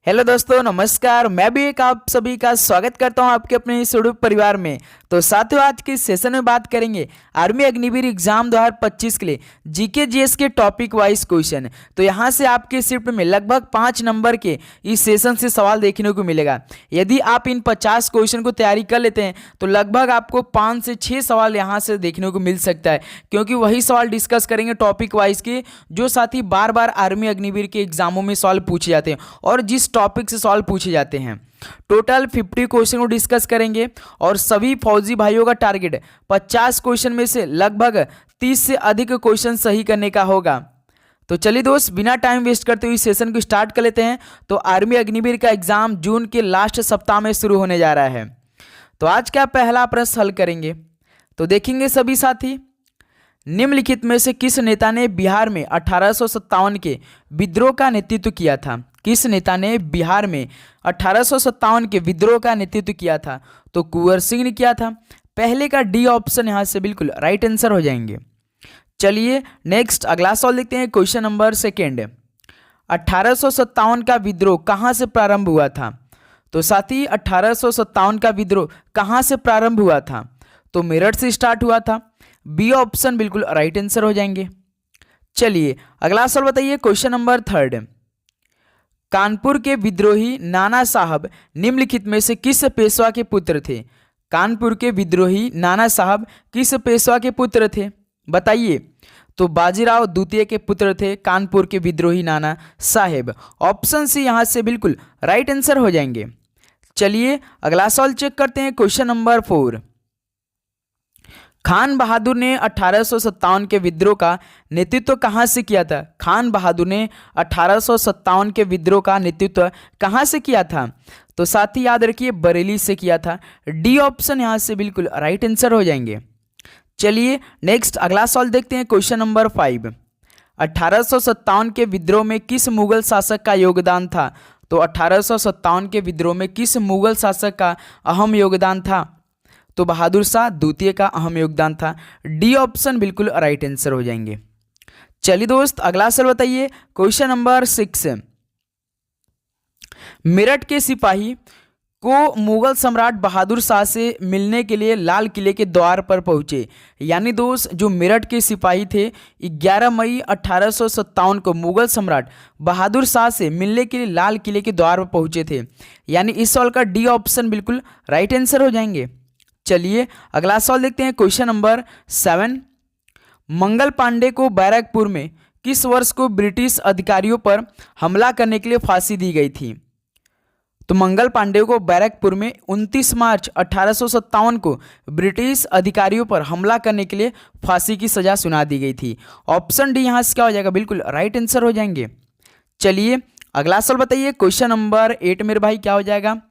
Hello दोस्तों, नमस्कार। मैं भी एक आप सभी का स्वागत करता हूं आपके अपने इस यूट्यूब परिवार में। तो साथियों, आज के सेशन में बात करेंगे आर्मी अग्निवीर एग्जाम 2025 के लिए जीके जीएस के टॉपिक वाइज क्वेश्चन। तो यहां से आपके शिफ्ट में लगभग 5 नंबर के इस सेशन से सवाल देखने को मिलेगा। यदि आप इन 50 क्वेश्चन को तैयारी कर लेते हैं तो लगभग आपको 5 से 6 सवाल यहां से देखने को मिल सकता है, क्योंकि वही सवाल डिस्कस करेंगे टॉपिक वाइज के जो साथी बार बार आर्मी अग्निवीर के एग्जामों में सवाल पूछे जाते हैं और जिस टॉपिक से सवाल पूछे जाते हैं। टोटल 50 क्वेश्चन को डिस्कस करेंगे और सभी फौजी भाइयों का टारगेट 50 क्वेश्चन में से लगभग 30 से अधिक क्वेश्चन सही करने का होगा। तो चलिए दोस्त, बिना टाइम वेस्ट करते हुए सेशन को स्टार्ट कर लेते हैं। तो आर्मी अग्निवीर का एग्जाम जून के लास्ट सप्ताह में शुरू होने जा रहा है। तो आज का पहला प्रश्न हल करेंगे। तो देखेंगे सभी साथी, निम्नलिखित में से किस नेता ने बिहार में 1857 के विद्रोह का नेतृत्व किया था? किस नेता ने बिहार में 1857 के विद्रोह का नेतृत्व किया था? तो कुंवर सिंह ने किया था। पहले का डी ऑप्शन यहां से बिल्कुल राइट आंसर हो जाएंगे। चलिए नेक्स्ट अगला सवाल देखते हैं। क्वेश्चन नंबर सेकेंड, 1857 का विद्रोह कहां से प्रारंभ हुआ था? तो साथी 1857 का विद्रोह कहां से प्रारंभ हुआ था? तो मेरठ से स्टार्ट हुआ था। बी ऑप्शन बिल्कुल राइट आंसर हो जाएंगे। चलिए अगला सवाल बताइए। क्वेश्चन नंबर थर्ड, कानपुर के विद्रोही नाना साहब निम्नलिखित में से किस पेशवा के पुत्र थे? कानपुर के विद्रोही नाना साहब किस पेशवा के पुत्र थे? बताइए। तो बाजीराव द्वितीय के पुत्र थे कानपुर के विद्रोही नाना साहेब। ऑप्शन सी यहां से बिल्कुल राइट आंसर हो जाएंगे। चलिए अगला सवाल चेक करते हैं। क्वेश्चन नंबर 4, खान बहादुर ने 1857 के विद्रोह का नेतृत्व कहां से किया था? खान बहादुर ने 1857 के विद्रोह का नेतृत्व कहां से किया था? तो साथ ही याद रखिए बरेली से किया था। डी ऑप्शन यहां से बिल्कुल राइट आंसर हो जाएंगे। चलिए नेक्स्ट अगला सवाल देखते हैं। क्वेश्चन नंबर 5, 1857 के विद्रोह में किस मुगल शासक का योगदान था? तो 1857 के विद्रोह में किस मुगल शासक का अहम योगदान था? तो बहादुर शाह द्वितीय का अहम योगदान था। डी ऑप्शन बिल्कुल राइट आंसर हो जाएंगे। चलिए दोस्त अगला सवाल बताइए। क्वेश्चन नंबर 6, मेरठ के सिपाही को मुगल सम्राट बहादुर शाह से मिलने के लिए लाल किले के द्वार पर पहुंचे। यानी दोस्त जो मेरठ के सिपाही थे 11 मई 1857 को मुगल सम्राट बहादुर शाह से मिलने के लिए लाल किले के द्वार पर पहुंचे थे। यानी इस सवाल का डी ऑप्शन बिल्कुल राइट आंसर हो जाएंगे। चलिए अगला सवाल देखते हैं। क्वेश्चन नंबर 7, मंगल पांडे को बैरकपुर में किस वर्ष को ब्रिटिश अधिकारियों पर हमला करने के लिए फांसी दी गई थी? तो मंगल पांडे को बैरकपुर में 29 मार्च 1857 को ब्रिटिश अधिकारियों पर हमला करने के लिए फांसी की सजा सुना दी गई थी। ऑप्शन डी यहां से क्या हो जाएगा? बिल्कुल राइट आंसर हो जाएंगे। चलिए अगला सवाल बताइए। क्वेश्चन नंबर 8 मेरे भाई क्या हो जाएगा?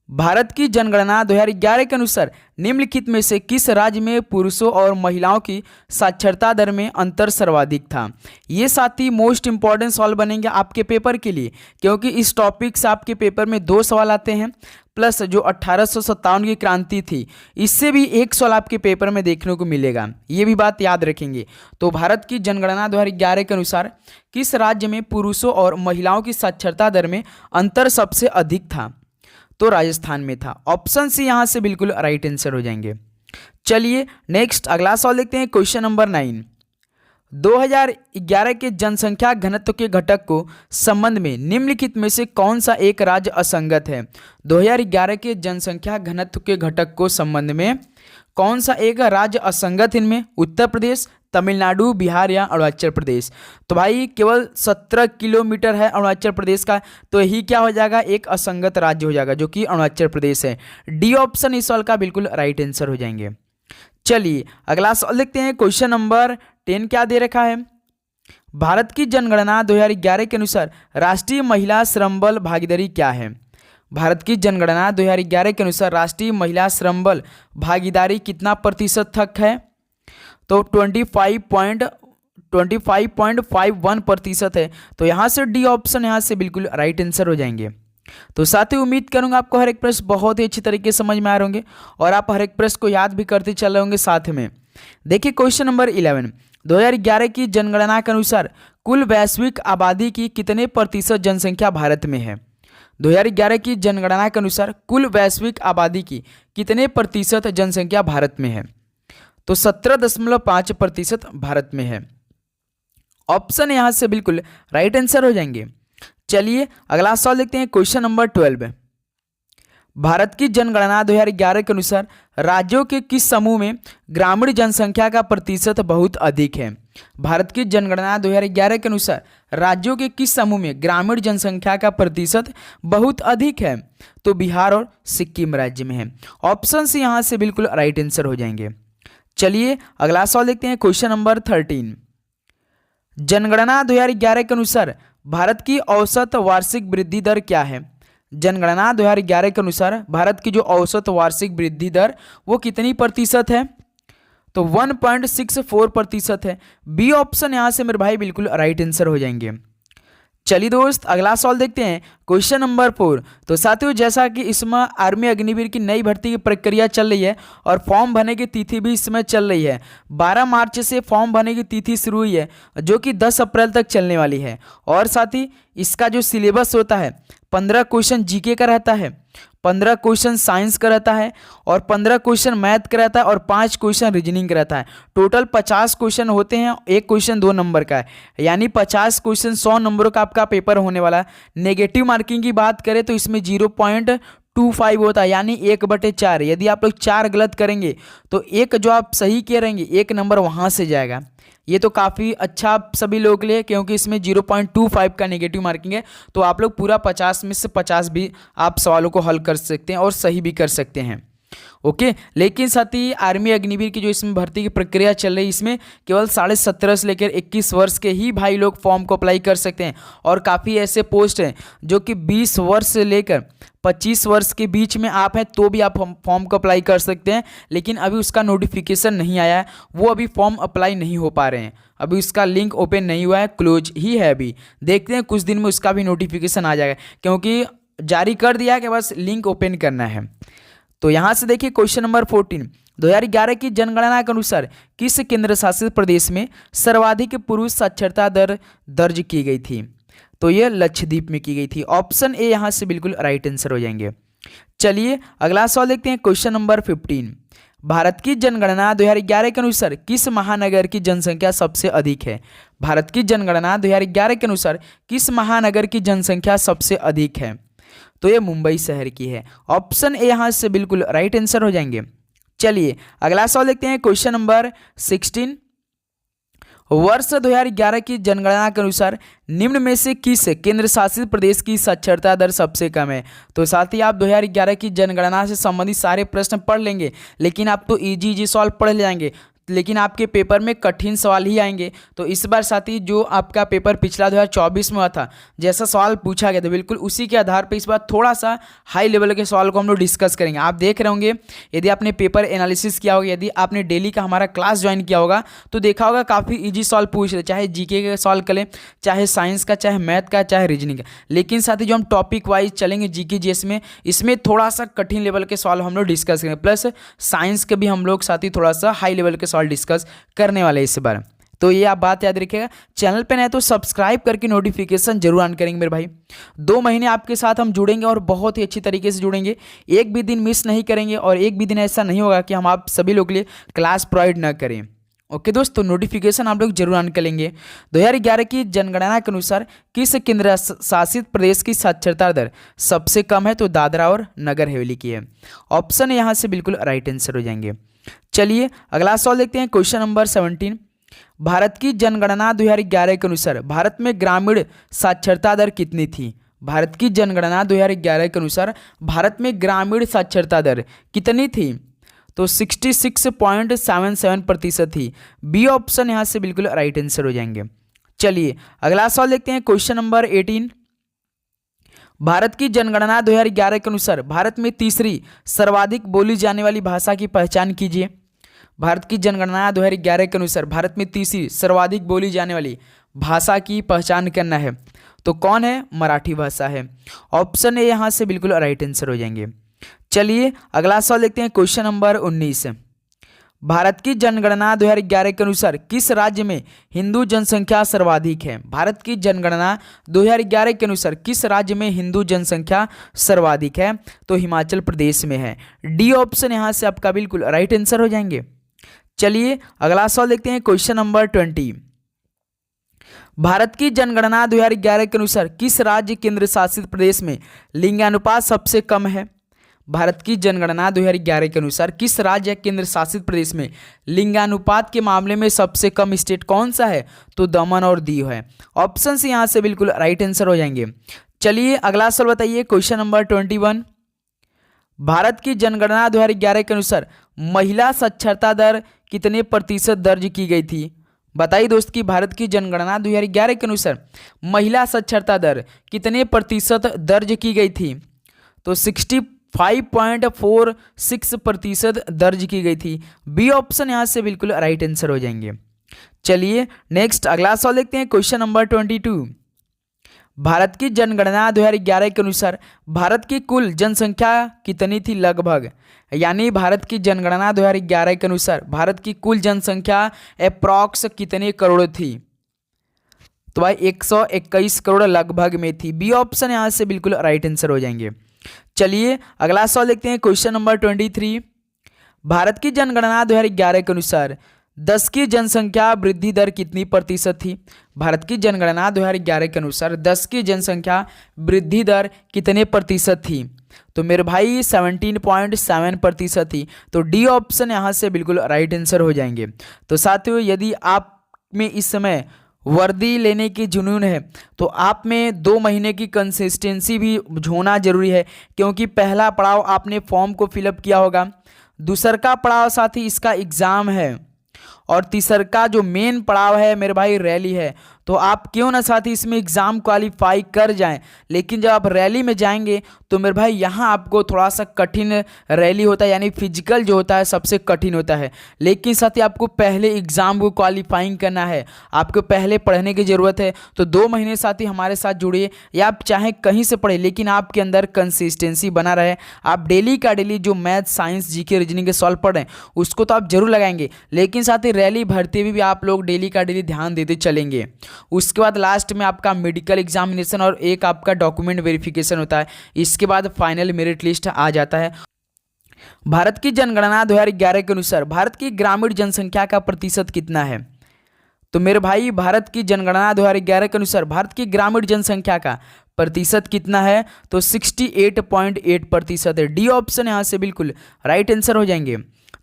भारत की जनगणना 2011 के अनुसार निम्नलिखित में से किस राज्य में पुरुषों और महिलाओं की साक्षरता दर में अंतर सर्वाधिक था? ये साथी मोस्ट इंपॉर्टेंट सवाल बनेंगे आपके पेपर के लिए, क्योंकि इस टॉपिक से आपके पेपर में 2 सवाल आते हैं, प्लस जो 1857 की क्रांति थी इससे भी 1 सवाल आपके पेपर में देखने को मिलेगा। ये भी बात याद रखेंगे। तो भारत की जनगणना 2011 के अनुसार किस राज्य में पुरुषों और महिलाओं की साक्षरता दर में अंतर सबसे अधिक था? तो राजस्थान में था। ऑप्शन सी यहां से बिल्कुल राइट आंसर हो जाएंगे। चलिए नेक्स्ट अगला सवाल देखते हैं। क्वेश्चन नंबर 9, 2011 के जनसंख्या घनत्व के घटक को संबंध में निम्नलिखित में से कौन सा एक राज्य असंगत है? 2011 के जनसंख्या घनत्व के घटक को संबंध में कौन सा एक राज्य असंगत? इनमें उत्तर प्रदेश, तमिलनाडु, बिहार या अरुणाचल प्रदेश। तो भाई केवल 17 किलोमीटर है अरुणाचल प्रदेश का, तो यही क्या हो जाएगा? एक असंगत राज्य हो जाएगा जो कि अरुणाचल प्रदेश है। डी ऑप्शन इस सवाल का बिल्कुल राइट आंसर हो जाएंगे। चलिए अगला सवाल देखते हैं। क्वेश्चन नंबर 10 क्या दे रखा है? भारत की जनगणना 2011 के अनुसार राष्ट्रीय महिला श्रम बल भागीदारी क्या है? भारत की जनगणना 2011 के अनुसार राष्ट्रीय महिला श्रम बल भागीदारी कितना प्रतिशत तक है? तो 25.51% है। तो यहाँ से डी ऑप्शन यहाँ से बिल्कुल राइट आंसर हो जाएंगे। तो साथ ही उम्मीद करूंगा आपको हर एक प्रश्न बहुत ही अच्छी तरीके से समझ में आ रहे होंगे और आप हर एक प्रश्न को याद भी करते चल रहे होंगे साथ में। देखिए क्वेश्चन नंबर 11, 2011 की जनगणना के अनुसार कुल वैश्विक आबादी की कितने प्रतिशत जनसंख्या भारत में है? 2011 की जनगणना के अनुसार कुल वैश्विक आबादी की कितने प्रतिशत जनसंख्या भारत में है? तो 17.5% भारत में है। ऑप्शन यहां से बिल्कुल राइट आंसर हो जाएंगे। चलिए अगला सवाल देखते हैं, क्वेश्चन नंबर 12। भारत की जनगणना 2011 के अनुसार राज्यों के किस समूह में ग्रामीण जनसंख्या का प्रतिशत बहुत अधिक है? भारत की जनगणना 2011 के अनुसार राज्यों के किस समूह में ग्रामीण जनसंख्या का प्रतिशत बहुत अधिक है? तो बिहार और सिक्किम राज्य में है। ऑप्शन से यहां से बिल्कुल राइट आंसर हो जाएंगे। चलिए अगला सवाल देखते हैं, क्वेश्चन नंबर 13। जनगणना 2011 के अनुसार भारत की औसत वार्षिक वृद्धि दर क्या है? जनगणना 2011 के अनुसार भारत की जो औसत वार्षिक वृद्धि दर वो कितनी प्रतिशत है? तो 1.64% है। बी ऑप्शन यहां से मेरे भाई बिल्कुल राइट आंसर हो जाएंगे। चलिए दोस्त अगला सवाल देखते हैं, क्वेश्चन नंबर 4। तो साथियों जैसा कि इसमें आर्मी अग्निवीर की नई भर्ती की प्रक्रिया चल रही है और फॉर्म भरने की तिथि भी इसमें चल रही है। 12 मार्च से फॉर्म भरने की तिथि शुरू हुई है जो कि 10 अप्रैल तक चलने वाली है। और साथ ही इसका जो सिलेबस होता है 15 क्वेश्चन जीके का रहता है, 15 क्वेश्चन साइंस का रहता है और 15 क्वेश्चन मैथ का रहता है और 5 क्वेश्चन रीजनिंग का रहता है। टोटल 50 क्वेश्चन होते हैं, एक क्वेश्चन 2 नंबर का है, यानी 50 क्वेश्चन 100 नंबरों का आपका पेपर होने वाला है। नेगेटिव मार्किंग की बात करें तो इसमें 0.25 होता है, यानी 1/4। यदि आप लोग 4 गलत करेंगे तो एक जो आप सही करेंगे 1 नंबर वहाँ से जाएगा। ये तो काफ़ी अच्छा आप सभी लोग के लिए, क्योंकि इसमें 0.25 का नेगेटिव मार्किंग है, तो आप लोग पूरा 50 में से 50 भी आप सवालों को हल कर सकते हैं और सही भी कर सकते हैं। ओके, लेकिन साथ ही आर्मी अग्निवीर की जो इसमें भर्ती की प्रक्रिया चल रही है इसमें केवल 17.5 से लेकर 21 वर्ष के ही भाई लोग फॉर्म को अप्लाई कर सकते हैं। और काफ़ी ऐसे पोस्ट हैं जो कि 20 वर्ष से लेकर 25 वर्ष के बीच में आप हैं तो भी आप फॉर्म को अप्लाई कर सकते हैं, लेकिन अभी उसका नोटिफिकेशन नहीं आया है, वो अभी फॉर्म अप्लाई नहीं हो पा रहे हैं। अभी उसका लिंक ओपन नहीं हुआ है, क्लोज ही है अभी। देखते हैं कुछ दिन में उसका भी नोटिफिकेशन आ जाएगा, क्योंकि जारी कर दिया है कि बस लिंक ओपन करना है। तो यहाँ से देखिए क्वेश्चन नंबर 14। 2011 की जनगणना के अनुसार किस केंद्र शासित प्रदेश में सर्वाधिक पुरुष साक्षरता दर दर्ज की गई थी? तो ये लक्षद्वीप में की गई थी। ऑप्शन ए यहाँ से बिल्कुल राइट आंसर हो जाएंगे। चलिए अगला सवाल देखते हैं, क्वेश्चन नंबर 15। भारत की जनगणना 2011 के अनुसार किस महानगर की जनसंख्या सबसे अधिक है? भारत की जनगणना 2011 के अनुसार किस महानगर की जनसंख्या सबसे अधिक है? तो ये मुंबई शहर की है। ऑप्शन ए यहाँ से बिल्कुल राइट आंसर हो जाएंगे। चलिए अगला सवाल देखते हैं, क्वेश्चन नंबर 16। वर्ष 2011 की जनगणना के अनुसार निम्न में से किस केंद्र शासित प्रदेश की साक्षरता दर सबसे कम है? तो साथ ही आप 2011 की जनगणना से संबंधित सारे प्रश्न पढ़ लेंगे, लेकिन आप तो इजी सवाल पढ़ ले जाएंगे, लेकिन आपके पेपर में कठिन सवाल ही आएंगे। तो इस बार साथी जो आपका पेपर पिछला 2024 में हुआ था, जैसा सवाल पूछा गया था बिल्कुल उसी के आधार पर इस बार थोड़ा सा हाई लेवल के सवाल को हम लोग डिस्कस करेंगे। आप देख रहे होंगे, यदि आपने पेपर एनालिसिस किया होगा, यदि आपने डेली का हमारा क्लास ज्वाइन किया होगा तो देखा होगा काफ़ी ईजी सवाल पूछ रहे, चाहे जीके के सवाल करें, चाहे साइंस का, चाहे मैथ का, चाहे रीजनिंग का। लेकिन साथ ही जो हम टॉपिक वाइज चलेंगे जीके जीएस में, इसमें थोड़ा सा कठिन लेवल के सवाल हम लोग डिस्कस करेंगे, प्लस साइंस के भी हम लोग साथ ही थोड़ा सा हाई लेवल के डिस्कस करने वाले इस बार। तो ये आप बात याद रखिएगा। चैनल पे नए तो सब्सक्राइब करके नोटिफिकेशन जरूर ऑन करेंगे मेरे भाई। 2 महीने आपके साथ हम जुड़ेंगे और बहुत ही अच्छी तरीके से जुड़ेंगे, एक भी दिन मिस नहीं करेंगे और एक भी दिन ऐसा नहीं होगा कि हम आप सभी लोग के लिए क्लास प्रोवाइड ना करें। ओके दोस्तों, नोटिफिकेशन आप लोग जरूर ऑन कर लेंगे। 2011 की जनगणना के अनुसार किस केंद्र शासित प्रदेश की साक्षरता दर सबसे कम है? तो दादरा और नगर हवेली की है। ऑप्शन यहाँ से बिल्कुल राइट आंसर हो जाएंगे। चलिए अगला सवाल देखते हैं, क्वेश्चन नंबर 17। भारत की जनगणना 2011 के अनुसार भारत में ग्रामीण साक्षरता दर कितनी थी? भारत की जनगणना 2011 के अनुसार भारत में ग्रामीण साक्षरता दर कितनी थी? तो 66.77% थी। बी ऑप्शन यहाँ से बिल्कुल राइट आंसर हो जाएंगे। चलिए अगला सवाल देखते हैं, क्वेश्चन नंबर 18। भारत की जनगणना 2011 के अनुसार भारत में तीसरी सर्वाधिक बोली जाने वाली भाषा की पहचान कीजिए। भारत की जनगणना 2011 के अनुसार भारत में तीसरी सर्वाधिक बोली जाने वाली भाषा की पहचान करना है, तो कौन है? मराठी भाषा है। ऑप्शन ए यहाँ से बिल्कुल राइट आंसर हो जाएंगे। चलिए अगला सवाल देखते हैं, क्वेश्चन नंबर 19। भारत की जनगणना 2011 के अनुसार किस राज्य में हिंदू जनसंख्या सर्वाधिक है? भारत की जनगणना 2011 के अनुसार किस राज्य में हिंदू जनसंख्या सर्वाधिक है? तो हिमाचल प्रदेश में है। डी ऑप्शन यहाँ से आपका बिल्कुल राइट आंसर हो जाएंगे। चलिए अगला सवाल देखते हैं, क्वेश्चन नंबर 20। भारत की जनगणना 2011 के अनुसार किस राज्य केंद्र शासित प्रदेश में लिंगानुपात सबसे कम है? भारत की जनगणना 2011 के अनुसार किस राज्य केंद्र शासित प्रदेश में लिंगानुपात के मामले में सबसे कम स्टेट कौन सा है? तो दमन और दीव है। ऑप्शन से यहाँ से बिल्कुल राइट आंसर हो जाएंगे। चलिए अगला सवाल बताइए, क्वेश्चन नंबर 21। भारत की जनगणना 2011 के अनुसार महिला साक्षरता दर कितने प्रतिशत दर्ज की गई थी? बताइए दोस्त कि भारत की जनगणना 2011 के अनुसार महिला साक्षरता दर कितने प्रतिशत दर्ज की गई थी? तो 65.46% दर्ज की गई थी। बी ऑप्शन यहाँ से बिल्कुल राइट आंसर हो जाएंगे। चलिए नेक्स्ट अगला सवाल देखते हैं, क्वेश्चन नंबर 22। भारत की जनगणना 2011 के अनुसार भारत की कुल जनसंख्या कितनी थी लगभग? यानी भारत की जनगणना 2011 के अनुसार भारत की कुल जनसंख्या अप्रॉक्स कितने करोड़ थी? तो भाई 121 करोड़ लगभग में थी। बी ऑप्शन यहाँ से बिल्कुल राइट आंसर हो जाएंगे। चलिए अगला सवाल देखते हैं, क्वेश्चन नंबर 23। भारत की जनगणना 2011 के अनुसार 10 की जनसंख्या वृद्धि दर कितनी प्रतिशत थी? भारत की जनगणना 2011 के अनुसार 10 की जनसंख्या वृद्धि दर कितने प्रतिशत थी? तो मेरे भाई 17.7% थी। तो डी ऑप्शन यहाँ से बिल्कुल राइट आंसर हो जाएंगे। तो साथियों यदि आप में इस समय वर्दी लेने की जुनून है तो आप में 2 महीने की कंसिस्टेंसी भी होना जरूरी है, क्योंकि पहला पड़ाव आपने फॉर्म को फिलअप किया होगा, दूसरा का पड़ाव साथ ही इसका एग्ज़ाम है, और तीसरा का जो मेन पड़ाव है मेरे भाई रैली है। तो आप क्यों ना साथ ही इसमें एग्ज़ाम क्वालिफाई कर जाएं, लेकिन जब आप रैली में जाएंगे तो मेरे भाई यहाँ आपको थोड़ा सा कठिन रैली होता है, यानी फिजिकल जो होता है सबसे कठिन होता है। लेकिन साथ ही आपको पहले एग्ज़ाम को क्वालिफाइंग करना है, आपको पहले पढ़ने की ज़रूरत है। तो 2 महीने साथ ही हमारे साथ जुड़िए, या आप चाहे कहीं से पढ़ें लेकिन आपके अंदर कंसिस्टेंसी बना रहे। आप डेली का डेली जो मैथ, साइंस, जीके, रीजनिंग के सॉल्व पढ़ रहे हैं उसको तो आप जरूर लगाएंगे, लेकिन साथ ही रैली भरते हुए भी आप लोग डेली का डेली ध्यान देते चलेंगे। उसके बाद लास्ट में आपका मेडिकल एग्जामिनेशन और एक आपका डॉक्यूमेंट वेरिफिकेशन होता है। इसके बाद फाइनल मेरिट लिस्ट आ जाता है। भारत की जनगणना 2011 के अनुसार भारत की ग्रामीण जनसंख्या का प्रतिशत कितना है? तो मेरे भाई भारत की जनगणना 2011 के अनुसार भारत की ग्रामीण जनसंख्या का प्रतिशत कितना है? तो 68.8% है। डी ऑप्शन यहाँ से बिल्कुल राइट आंसर हो जाएंगे।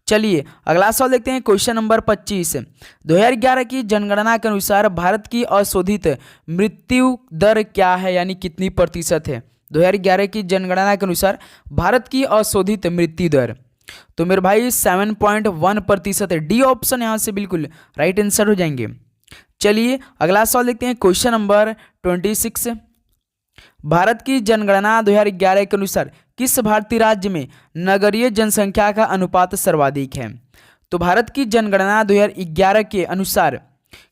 चलिए अगला सवाल देखते हैं, क्वेश्चन नंबर 25। 2011 की जनगणना के अनुसार भारत की अशोधित मृत्यु दर क्या है, यानी कितनी प्रतिशत है? 2011 की जनगणना के अनुसार भारत की अशोधित मृत्यु दर तो मेरे भाई 7.1% है। डी ऑप्शन यहाँ से बिल्कुल राइट आंसर हो जाएंगे। चलिए अगला सवाल देखते हैं, क्वेश्चन नंबर 26। भारत की जनगणना 2011 के अनुसार किस भारतीय राज्य में नगरीय जनसंख्या का अनुपात सर्वाधिक है? तो भारत की जनगणना 2011 के अनुसार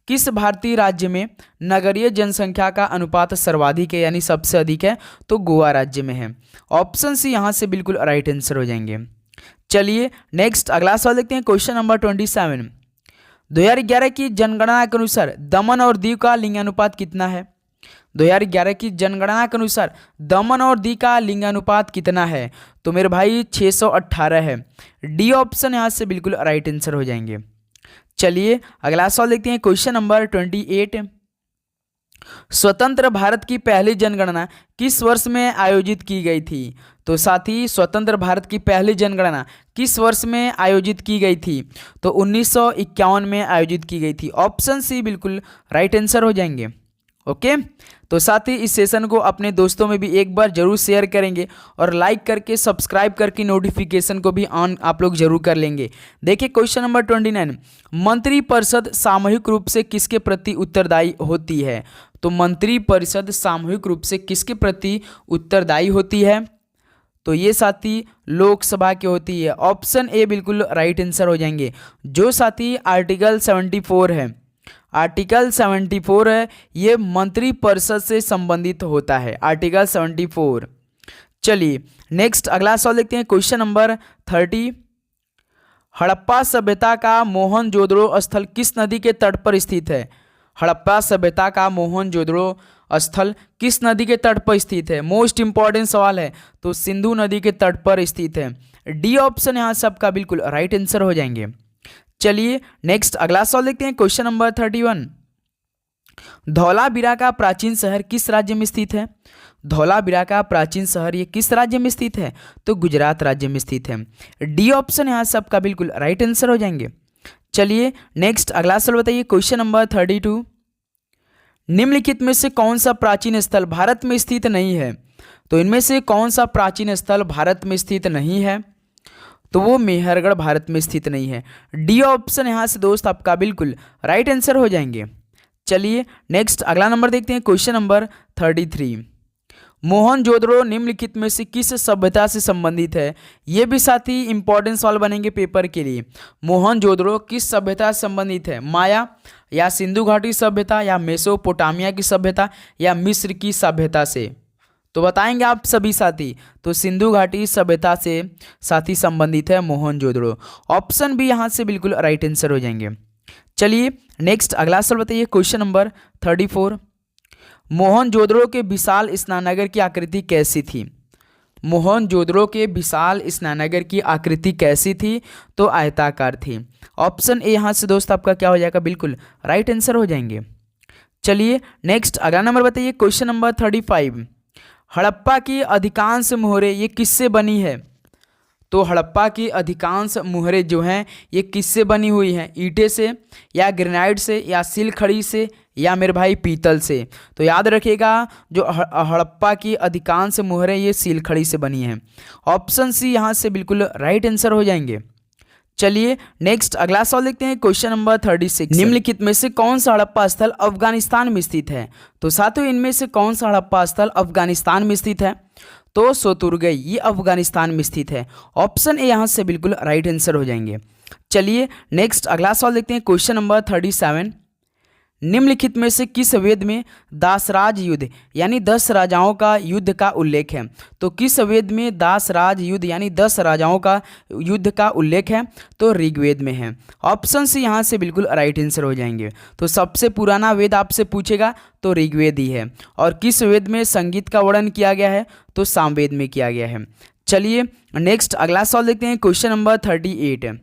किस भारतीय राज्य में नगरीय जनसंख्या का अनुपात सर्वाधिक है, यानी सबसे अधिक है? तो गोवा राज्य में है। ऑप्शन सी यहाँ से बिल्कुल राइट आंसर हो जाएंगे। चलिए नेक्स्ट अगला सवाल देखते हैं, क्वेश्चन नंबर 27। 2011 की जनगणना के अनुसार दमन और दीव का लिंगानुपात कितना है? 2011 की जनगणना के अनुसार दमन और दीव का लिंगानुपात कितना है? तो मेरे भाई 618 है। डी ऑप्शन यहाँ से बिल्कुल राइट आंसर हो जाएंगे। चलिए अगला सवाल देखते हैं, क्वेश्चन नंबर 28। स्वतंत्र भारत की पहली जनगणना किस वर्ष में आयोजित की गई थी? तो साथी स्वतंत्र भारत की पहली जनगणना किस वर्ष में आयोजित की गई थी? तो 1951 में आयोजित की गई थी। ऑप्शन सी बिल्कुल राइट आंसर हो जाएंगे। ओके तो साथ ही इस सेशन को अपने दोस्तों में भी एक बार जरूर शेयर करेंगे, और लाइक करके सब्सक्राइब करके नोटिफिकेशन को भी ऑन आप लोग जरूर कर लेंगे। देखिए क्वेश्चन नंबर 29। मंत्रिपरिषद सामूहिक रूप से किसके प्रति उत्तरदायी होती है? तो मंत्रिपरिषद सामूहिक रूप से किसके प्रति उत्तरदायी होती है? तो ये साथी लोकसभा की होती है। ऑप्शन ए बिल्कुल राइट आंसर हो जाएंगे। जो साथी आर्टिकल 74 है, आर्टिकल 74 है, ये मंत्रिपरिषद से संबंधित होता है, आर्टिकल 74। चलिए नेक्स्ट अगला सवाल देखते हैं, क्वेश्चन नंबर 30। हड़प्पा सभ्यता का मोहनजोदड़ो स्थल किस नदी के तट पर स्थित है? हड़प्पा सभ्यता का मोहनजोदड़ो स्थल किस नदी के तट पर स्थित है? मोस्ट इंपॉर्टेंट सवाल है, तो सिंधु नदी के तट पर स्थित है। डी ऑप्शन यहाँ सबका बिल्कुल राइट आंसर हो जाएंगे। चलिए नेक्स्ट अगला सवाल देखते हैं, क्वेश्चन नंबर 31। धौलावीरा का प्राचीन शहर किस राज्य में स्थित है? धौलावीरा का प्राचीन शहर ये किस राज्य में स्थित है? तो गुजरात राज्य में स्थित है। डी ऑप्शन यहाँ सबका बिल्कुल राइट आंसर हो जाएंगे। चलिए नेक्स्ट अगला सवाल बताइए, क्वेश्चन नंबर 32। निम्नलिखित में से कौन सा प्राचीन स्थल भारत में स्थित नहीं है? तो इनमें से कौन सा प्राचीन स्थल भारत में स्थित नहीं है? तो वो मेहरगढ़ भारत में स्थित नहीं है। डी ऑप्शन यहाँ से दोस्त आपका बिल्कुल राइट आंसर हो जाएंगे। चलिए नेक्स्ट अगला नंबर देखते हैं, क्वेश्चन नंबर 33। मोहनजोदड़ो निम्नलिखित में से किस सभ्यता से संबंधित है? ये भी साथी इंपॉर्टेंट सवाल बनेंगे पेपर के लिए। मोहनजोदड़ो किस सभ्यता से संबंधित है? माया या सिंधु घाटी सभ्यता या मेसोपोटामिया की सभ्यता या मिस्र की सभ्यता से? तो बताएंगे आप सभी साथी, तो सिंधु घाटी सभ्यता से साथी संबंधित है मोहनजोदड़ो। ऑप्शन भी यहाँ से बिल्कुल राइट आंसर हो जाएंगे। चलिए नेक्स्ट अगला सवाल बताइए, क्वेश्चन नंबर 34। मोहनजोदड़ो के विशाल स्नानघर की आकृति कैसी थी? मोहनजोदड़ो के विशाल स्नानघर की आकृति कैसी थी? तो आयताकार थी। ऑप्शन ए यहाँ से दोस्त आपका क्या हो जाएगा, बिल्कुल राइट आंसर हो जाएंगे। चलिए नेक्स्ट अगला नंबर बताइए, क्वेश्चन नंबर 35। हड़प्पा की अधिकांश मोहरें ये किससे बनी है? तो हड़प्पा की अधिकांश मोहरें जो हैं ये किससे बनी हुई हैं? ईंटे से या ग्रेनाइट से या सिलखड़ी से या मेरे भाई पीतल से? तो याद रखिएगा, जो हड़प्पा की अधिकांश मोहरें ये सिलखड़ी से बनी हैं। ऑप्शन सी यहाँ से बिल्कुल राइट आंसर हो जाएंगे। चलिए नेक्स्ट अगला सवाल देखते हैं, क्वेश्चन नंबर 36। निम्नलिखित में से कौन सा हड़प्पा स्थल अफगानिस्तान में स्थित है? तो साथियों इनमें से कौन सा हड़प्पा स्थल अफगानिस्तान में स्थित है? तो सोतुर्गई ये अफगानिस्तान में स्थित है। ऑप्शन ए यहाँ से बिल्कुल राइट आंसर हो जाएंगे। चलिए नेक्स्ट अगला सवाल देखते हैं, क्वेश्चन नंबर 37। निम्नलिखित में से किस वेद में दासराज युद्ध यानी 10 राजाओं का युद्ध का उल्लेख है? तो किस वेद में दासराज युद्ध यानी 10 राजाओं का युद्ध का उल्लेख है? तो ऋग्वेद में है। ऑप्शन सी यहाँ से बिल्कुल राइट आंसर हो जाएंगे। तो सबसे पुराना वेद आपसे पूछेगा तो ऋग्वेद ही है। और किस वेद में संगीत का वर्णन किया गया है? तो सामवेद में किया गया है। चलिए नेक्स्ट अगला सवाल देखते हैं, क्वेश्चन नंबर 38।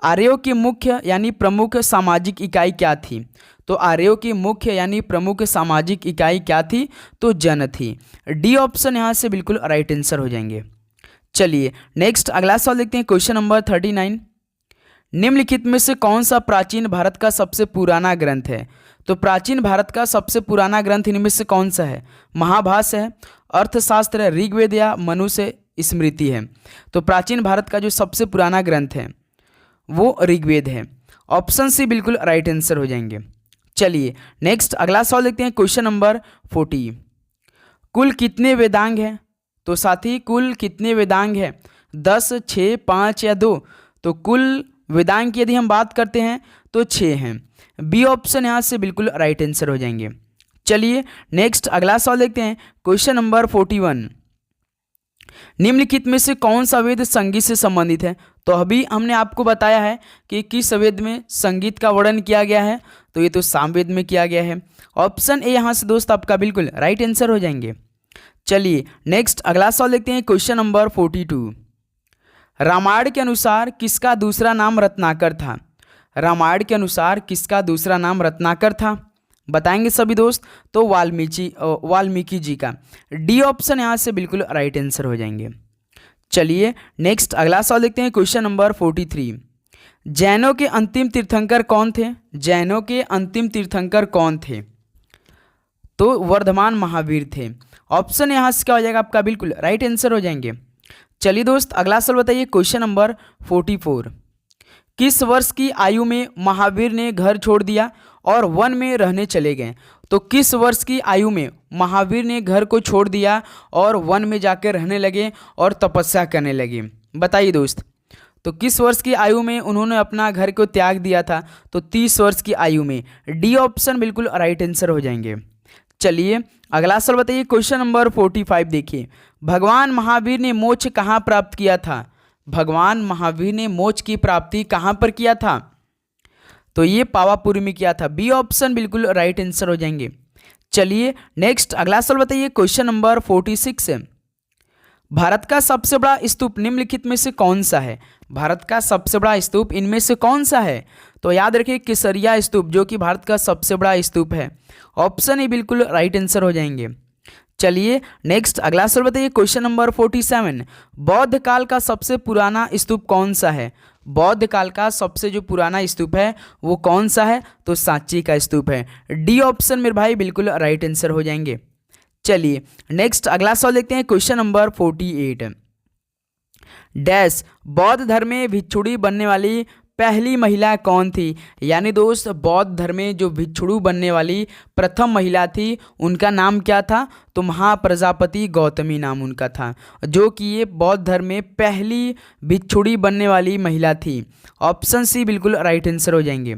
आर्यों की मुख्य यानी प्रमुख सामाजिक इकाई क्या थी? तो आर्यों की मुख्य यानी प्रमुख सामाजिक इकाई क्या थी? तो जन थी। डी ऑप्शन यहाँ से बिल्कुल राइट आंसर हो जाएंगे। चलिए नेक्स्ट अगला सवाल देखते हैं, क्वेश्चन नंबर 39। निम्नलिखित में से कौन सा प्राचीन भारत का सबसे पुराना ग्रंथ है? तो प्राचीन भारत का सबसे पुराना ग्रंथ इनमें से कौन सा है? महाभाष्य है, अर्थशास्त्र है, ऋग्वेद या मनुष्य स्मृति है? तो प्राचीन भारत का जो सबसे पुराना ग्रंथ है वो ऋग्वेद है। ऑप्शन सी बिल्कुल राइट आंसर हो जाएंगे। चलिए नेक्स्ट अगला सवाल देखते हैं, क्वेश्चन नंबर 40। कुल कितने वेदांग हैं? तो साथी कुल कितने वेदांग हैं? 10, 6, 5 या 2? तो कुल वेदांग की यदि हम बात करते हैं तो 6 हैं। बी ऑप्शन यहाँ से बिल्कुल राइट आंसर हो जाएंगे। चलिए नेक्स्ट अगला सवाल देखते हैं, क्वेश्चन नंबर 41। निम्नलिखित में से कौन सा वेद संगीत से संबंधित है? तो अभी हमने आपको बताया है कि किस वेद में संगीत का वर्णन किया गया है, तो ये तो सामवेद में किया गया है। ऑप्शन ए यहाँ से दोस्त आपका बिल्कुल राइट आंसर हो जाएंगे। चलिए नेक्स्ट अगला सवाल देखते हैं, क्वेश्चन नंबर 42। रामायण के अनुसार किसका दूसरा नाम रत्नाकर था? रामायण के अनुसार किसका दूसरा नाम रत्नाकर था? बताएंगे सभी दोस्त, तो वाल्मीकि जी का। डी ऑप्शन यहाँ से बिल्कुल राइट आंसर हो जाएंगे। चलिए नेक्स्ट अगला सवाल देखते हैं, क्वेश्चन नंबर 43। जैनों के अंतिम तीर्थंकर कौन थे? जैनों के अंतिम तीर्थंकर कौन थे? तो वर्धमान महावीर थे। ऑप्शन यहाँ से क्या हो जाएगा आपका, बिल्कुल राइट आंसर हो जाएंगे। चलिए दोस्त अगला सवाल बताइए, क्वेश्चन नंबर 44। किस वर्ष की आयु में महावीर ने घर छोड़ दिया और वन में रहने चले गए? तो किस वर्ष की आयु में महावीर ने घर को छोड़ दिया और वन में जाकर रहने लगे और तपस्या करने लगे? बताइए दोस्त, तो किस वर्ष की आयु में उन्होंने अपना घर को त्याग दिया था? तो 30 वर्ष की आयु में। डी ऑप्शन बिल्कुल राइट आंसर हो जाएंगे। चलिए अगला सवाल बताइए, क्वेश्चन नंबर 45 देखिए। भगवान महावीर ने मोक्ष कहाँ प्राप्त किया था? भगवान महावीर ने मोक्ष की प्राप्ति कहाँ पर किया था? तो ये पावापुरी में किया था। बी ऑप्शन बिल्कुल राइट आंसर हो जाएंगे। चलिए नेक्स्ट अगला सवाल बताइए, क्वेश्चन नंबर 46 है। भारत का सबसे बड़ा स्तूप निम्नलिखित में से कौन सा है? भारत का सबसे बड़ा स्तूप इनमें से कौन सा है? तो याद रखिए केसरिया स्तूप जो कि भारत का सबसे बड़ा स्तूप है। ऑप्शन ए बिल्कुल राइट आंसर हो जाएंगे। चलिए नेक्स्ट अगला सवाल बताइए, क्वेश्चन नंबर 47। बौद्ध काल का सबसे पुराना स्तूप कौन सा है? बौद्ध काल का सबसे जो पुराना स्तूप है वो कौन सा है? तो सांची का स्तूप है। डी ऑप्शन मेरे भाई बिल्कुल राइट आंसर हो जाएंगे। चलिए नेक्स्ट अगला सवाल देखते हैं, क्वेश्चन नंबर 48। डैश बौद्ध धर्म में भिक्षुणी बनने वाली पहली महिला कौन थी? यानी दोस्त बौद्ध धर्म में जो भिक्षुणी बनने वाली प्रथम महिला थी उनका नाम क्या था? तो महाप्रजापति गौतमी नाम उनका था, जो कि ये बौद्ध धर्म में पहली भिक्षुणी बनने वाली महिला थी। ऑप्शन सी बिल्कुल राइट आंसर हो जाएंगे।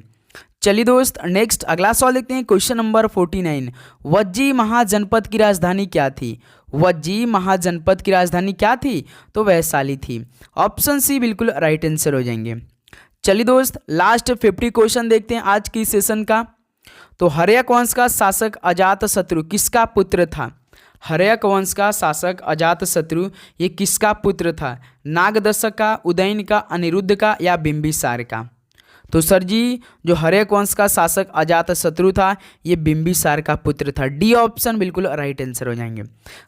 चलिए दोस्त नेक्स्ट अगला सवाल देखते हैं, क्वेश्चन नंबर 49। वज्जी महाजनपद की राजधानी क्या थी? वज्जी महाजनपद की राजधानी क्या थी? तो वैशाली थी। ऑप्शन सी बिल्कुल राइट आंसर हो जाएंगे। चलिए दोस्त लास्ट 50 क्वेश्चन देखते हैं आज की सेशन का। तो हर्यक वंश का शासक अजातशत्रु किसका पुत्र था? हर्यक वंश का शासक अजातशत्रु ये किसका पुत्र था? नागदशक का, उदयन का, अनिरुद्ध का या बिंबिसार का? तो सर जी जो हर्यक वंश का शासक अजातशत्रु था ये बिंबिसार का पुत्र था। डी ऑप्शन बिल्कुल राइट आंसर हो जाएंगे।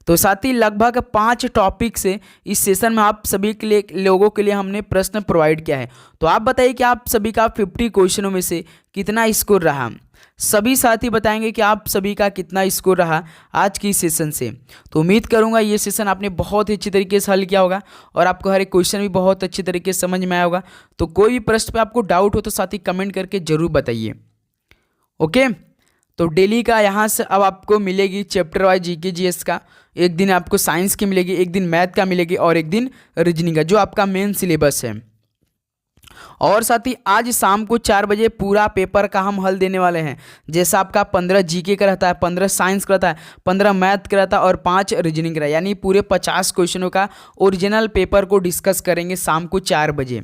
तो साथ ही लगभग 5 टॉपिक से इस सेशन में आप सभी के लिए लोगों के लिए हमने प्रश्न प्रोवाइड किया है। तो आप बताइए कि आप सभी का 50 क्वेश्चनों में से कितना स्कोर रहा? सभी साथी बताएंगे कि आप सभी का कितना स्कोर रहा आज की सेशन से। तो उम्मीद करूंगा ये सेशन आपने बहुत ही अच्छी तरीके से हल किया होगा और आपको हर एक क्वेश्चन भी बहुत अच्छी तरीके से समझ में आया होगा। तो कोई भी प्रश्न पे आपको डाउट हो तो साथी कमेंट करके जरूर बताइए। ओके, तो डेली का यहाँ से अब आपको मिलेगी चैप्टर वाइज जीके जीएस का। एक दिन आपको साइंस की मिलेगी, एक दिन मैथ का मिलेगी और एक दिन रीजनिंग का, जो आपका मेन सिलेबस है। और साथ ही आज शाम को 4 बजे पूरा पेपर का हम हल देने वाले हैं। जैसा आपका 15 जीके का रहता है, 15 साइंस का रहता है, 15 मैथ का रहता है और 5 रीजनिंग का, यानी पूरे 50 क्वेश्चनों का ओरिजिनल पेपर को डिस्कस करेंगे शाम को 4 बजे।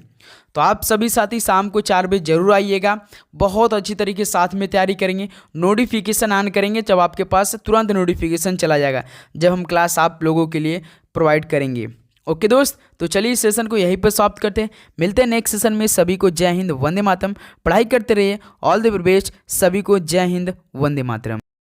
तो आप सभी साथी शाम को 4 बजे जरूर आइएगा। बहुत अच्छी तरीके से साथ में तैयारी करेंगे, नोटिफिकेशन ऑन करेंगे, जब आपके पास तुरंत नोटिफिकेशन चला जाएगा जब हम क्लास आप लोगों के लिए प्रोवाइड करेंगे। ओके दोस्त, तो चलिए इस सेशन को यहीं पर समाप्त करते हैं। मिलते हैं नेक्स्ट सेशन में। सभी को जय हिंद, वंदे मातरम। पढ़ाई करते रहिए, ऑल द बेस्ट। सभी को जय हिंद, वंदे मातरम।